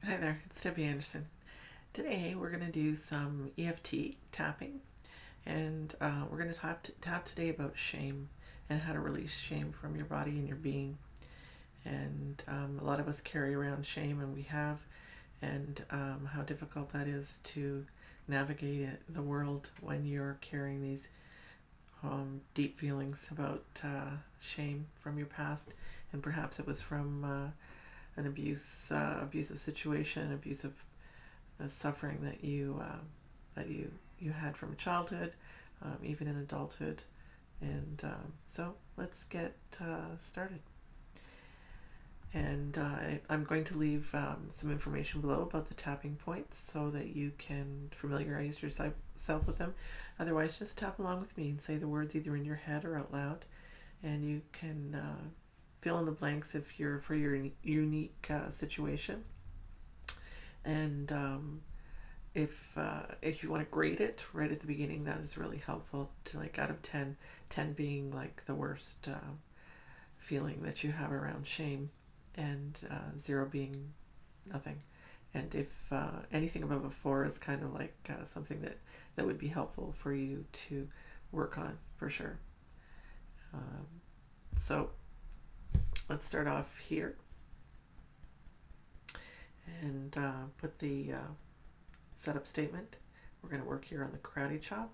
Hi there, it's Debbie Anderson. Today we're going to do some EFT tapping, and we're going to tap today about shame and how to release shame from your body and your being. And a lot of us carry around shame, and we have, and how difficult that is to navigate the world when you're carrying these deep feelings about shame from your past, and perhaps it was from an abusive situation, abusive suffering that you had from childhood, even in adulthood. And so let's get started. And I'm going to leave some information below about the tapping points so that you can familiarize yourself with them. Otherwise, just tap along with me and say the words either in your head or out loud. And you can fill in the blanks if you're for your unique situation. And if you want to grade it right at the beginning, that is really helpful. To like out of 10, 10 being like the worst feeling that you have around shame, and 0 being nothing. And if anything above a 4 is kind of like something that would be helpful for you to work on for sure. So let's start off here and put the setup statement. We're going to work here on the karate chop.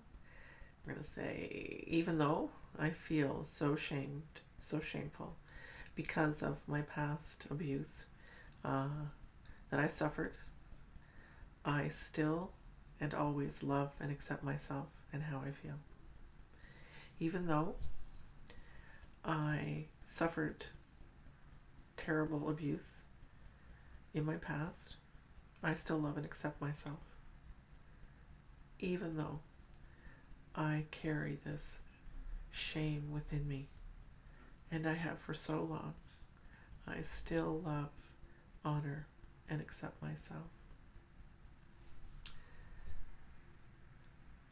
We're going to say, even though I feel so shamed, so shameful because of my past abuse that I suffered, I still and always love and accept myself and how I feel. Even though I suffered terrible abuse in my past, I still love and accept myself. Even though I carry this shame within me, and I have for so long, I still love, honor, and accept myself.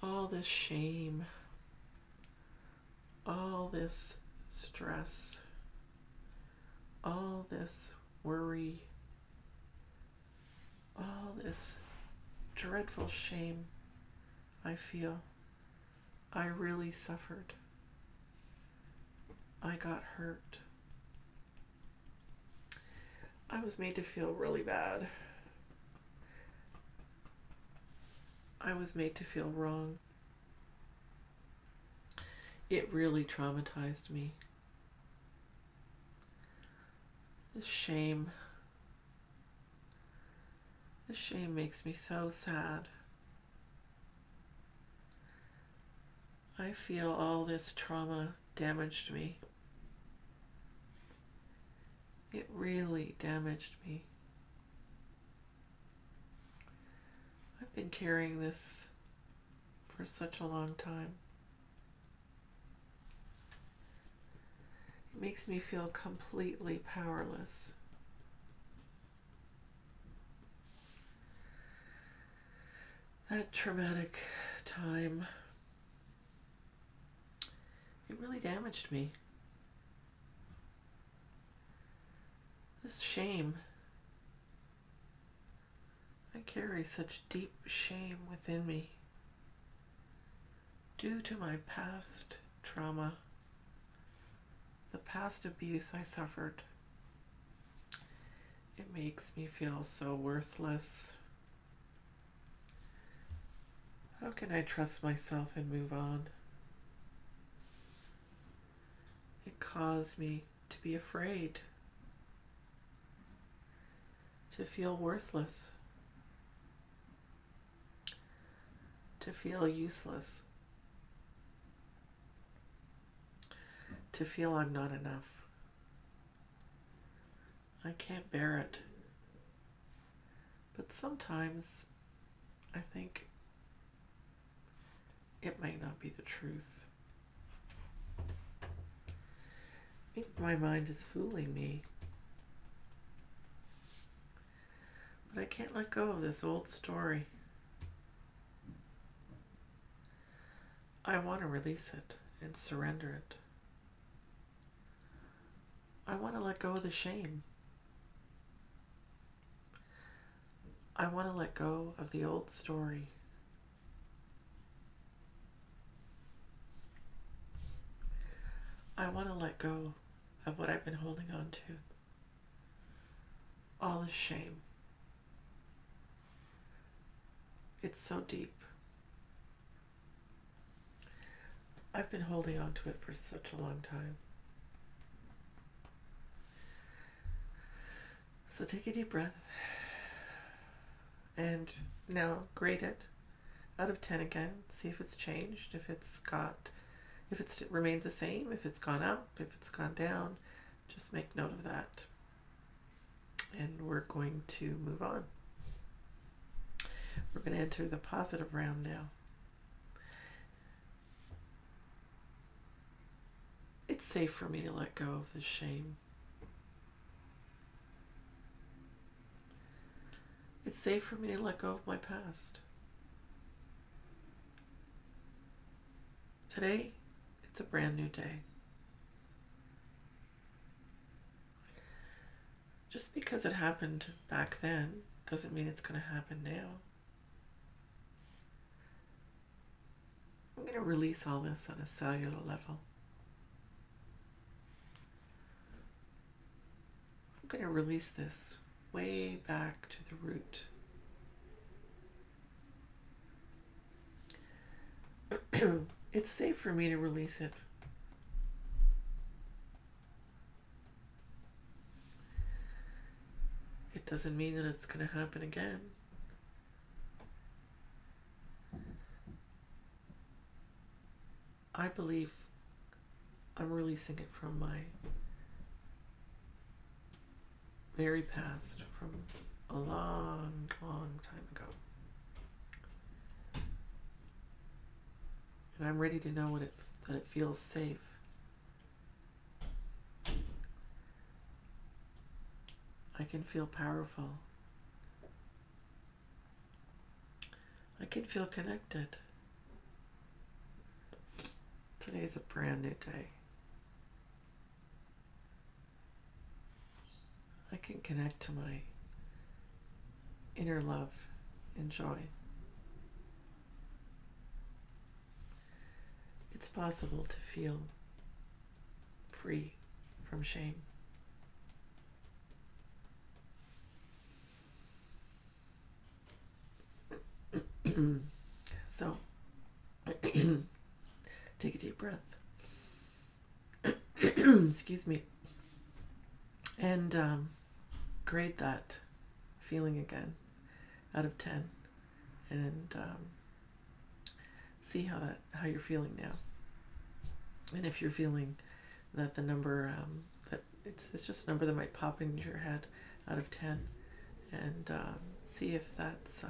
All this shame, all this stress, all this worry, all this dreadful shame I feel, I really suffered. I got hurt. I was made to feel really bad. I was made to feel wrong. It really traumatized me. This shame makes me so sad. I feel all this trauma damaged me. It really damaged me. I've been carrying this for such a long time. It makes me feel completely powerless. That traumatic time, it really damaged me. This shame, I carry such deep shame within me due to my past trauma, the past abuse I suffered. It makes me feel so worthless. How can I trust myself and move on? It caused me to be afraid, to feel worthless, to feel useless, to feel I'm not enough. I can't bear it. But sometimes I think it might not be the truth. Maybe my mind is fooling me. But I can't let go of this old story. I want to release it and surrender it. I want to let go of the shame. I want to let go of the old story. I want to let go of what I've been holding on to. All the shame. It's so deep. I've been holding on to it for such a long time. So take a deep breath and now grade it out of 10 again. See if it's changed, if it's remained the same, if it's gone up, if it's gone down. Just make note of that. And we're going to move on. We're going to enter the positive round now. It's safe for me to let go of the shame. It's safe for me to let go of my past. Today, it's a brand new day. Just because it happened back then doesn't mean it's going to happen now. I'm going to release all this on a cellular level. I'm going to release this way back to the root. It's safe for me to release it. It doesn't mean that it's going to happen again. I believe I'm releasing it from my very past, from a long, long time ago. And I'm ready to know that it feels safe. I can feel powerful. I can feel connected. Today is a brand new day. I can connect to my inner love and joy. It's possible to feel free from shame. So, take a deep breath. Excuse me. And grade that feeling again out of 10. And see how you're feeling now. And if you're feeling that the number, that it's just a number that might pop into your head out of 10. And see if that's,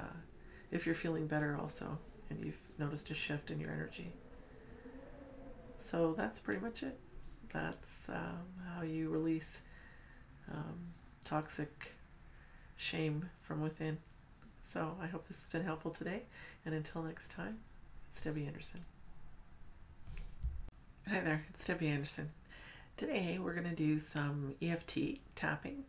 if you're feeling better also, and you've noticed a shift in your energy. So that's pretty much it. That's how you release toxic shame from within. So I hope this has been helpful today. And until next time, it's Debbi Anderson. Hi there, it's Debbi Anderson. Today we're going to do some EFT tapping.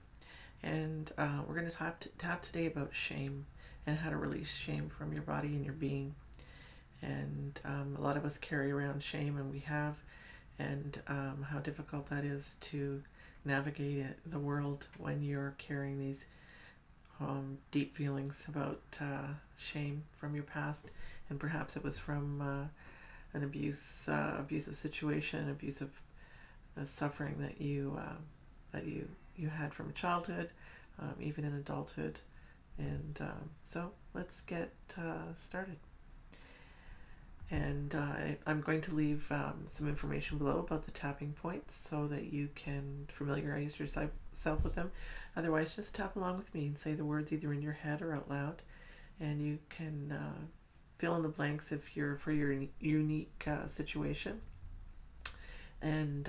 And we're going to tap today about shame and how to release shame from your body and your being. And a lot of us carry around shame, and we have, and how difficult that is to navigate the world when you're carrying these deep feelings about shame from your past, and perhaps it was from an abusive situation, abusive suffering that you had from childhood, even in adulthood. And so let's get started. And I'm going to leave some information below about the tapping points so that you can familiarize yourself with them. Otherwise, just tap along with me and say the words either in your head or out loud. And you can fill in the blanks if you're for your unique situation. And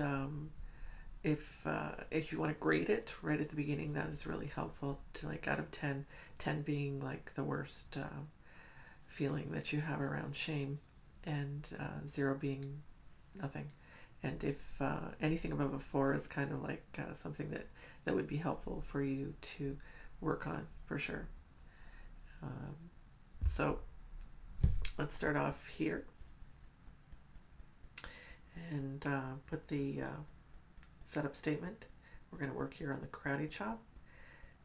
if you want to grade it right at the beginning, that is really helpful, to like out of 10, 10 being like the worst feeling that you have around shame, and 0 being nothing. And if anything above a 4 is kind of like something that would be helpful for you to work on, for sure. Um, so let's start off here and put the setup statement. We're going to work here on the karate chop.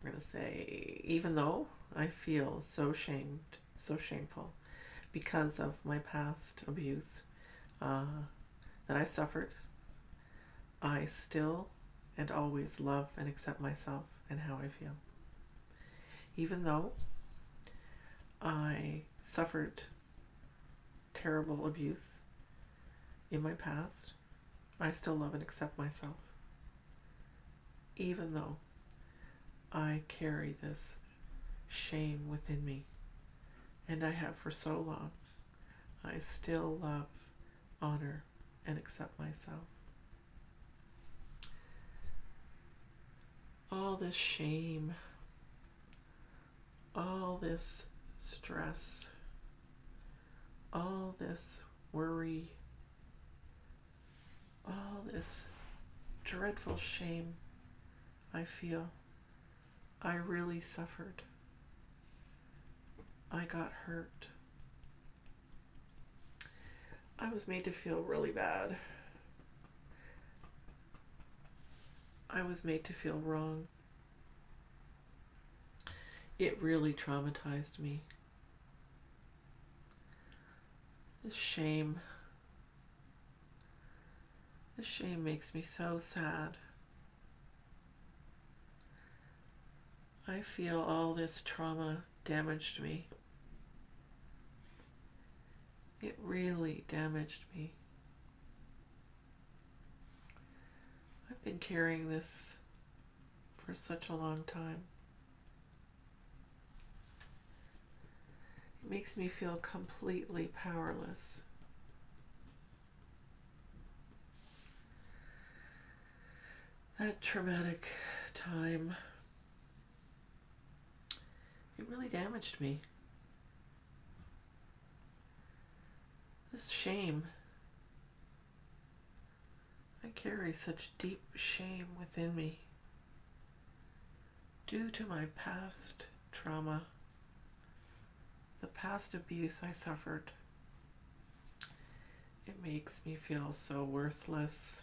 We're going to say, even though I feel so shameful because of my past abuse that I suffered, I still and always love and accept myself and how I feel. Even though I suffered terrible abuse in my past, I still love and accept myself. Even though I carry this shame within me, and I have for so long, I still love, honor, and accept myself. All this shame, all this stress, all this worry, all this dreadful shame I feel, I really suffered. I got hurt. I was made to feel really bad. I was made to feel wrong. It really traumatized me. This shame makes me so sad. I feel all this trauma damaged me. It really damaged me. I've been carrying this for such a long time. It makes me feel completely powerless. That traumatic time, it really damaged me. This shame, I carry such deep shame within me due to my past trauma, the past abuse I suffered. It makes me feel so worthless.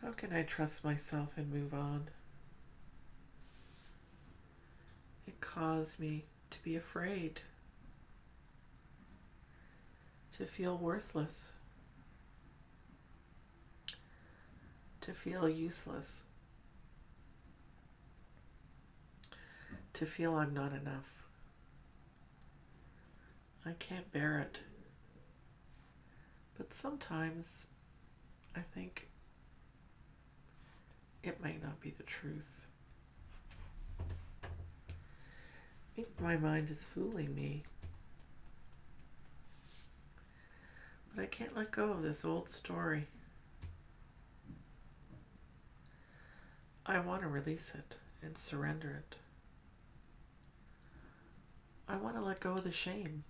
How can I trust myself and move on? It caused me to be afraid, to feel worthless, to feel useless, to feel I'm not enough. I can't bear it. But sometimes I think it might not be the truth. Maybe my mind is fooling me. But I can't let go of this old story. I want to release it and surrender it. I want to let go of the shame.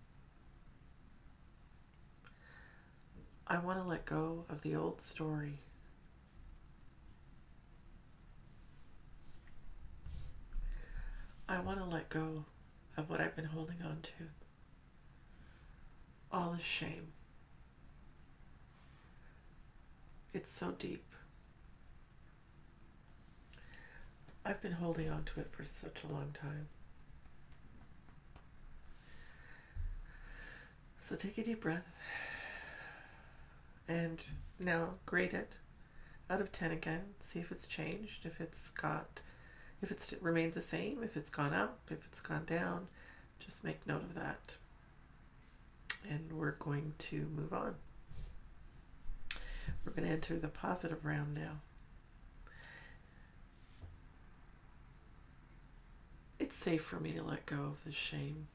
I want to let go of the old story. I want to let go of what I've been holding on to. All the shame. It's so deep. I've been holding on to it for such a long time. So take a deep breath and now grade it out of 10 again. See if it's changed, if it's remained the same, if it's gone up, if it's gone down. Just make note of that. And we're going to move on. We're going to enter the positive round now. It's safe for me to let go of the shame.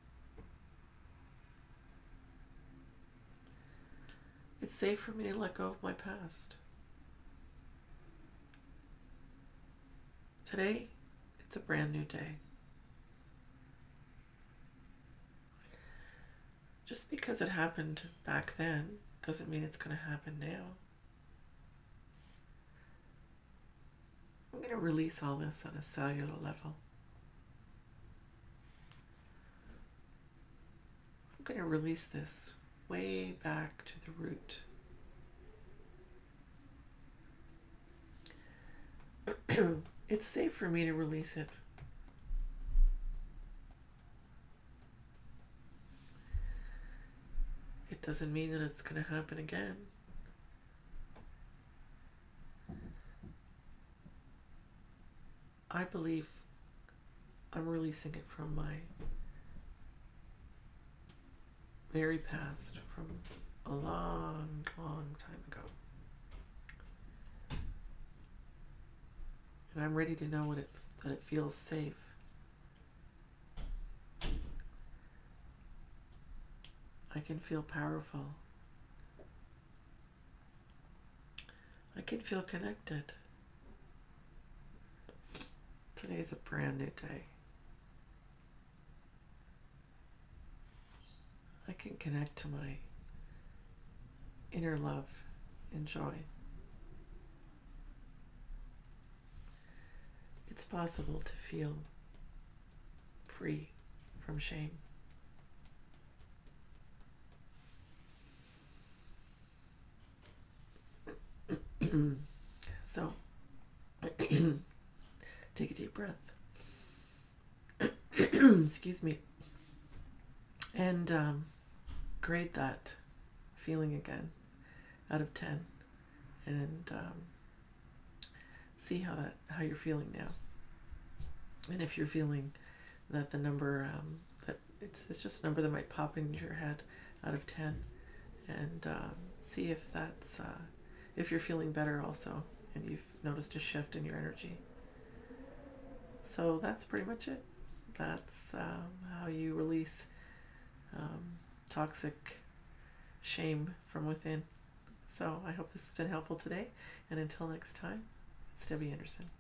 It's safe for me to let go of my past. Today, it's a brand new day. Just because it happened back then doesn't mean it's going to happen now. I'm going to release all this on a cellular level. going to release this way back to the root. It's safe for me to release it. It doesn't mean that it's going to happen again. I believe I'm releasing it from my very past, from a long, long time ago. And I'm ready to know that it feels safe. I can feel powerful. I can feel connected. Today is a brand new day. I can connect to my inner love and joy. It's possible to feel free from shame. So, take a deep breath. Excuse me. And grade that feeling again out of 10. And see how you're feeling now. And if you're feeling that the number, that it's just a number that might pop into your head out of 10. And see if that's, if you're feeling better also, and you've noticed a shift in your energy. So that's pretty much it. That's how you release toxic shame from within. So I hope this has been helpful today. And until next time, it's Debbie Anderson.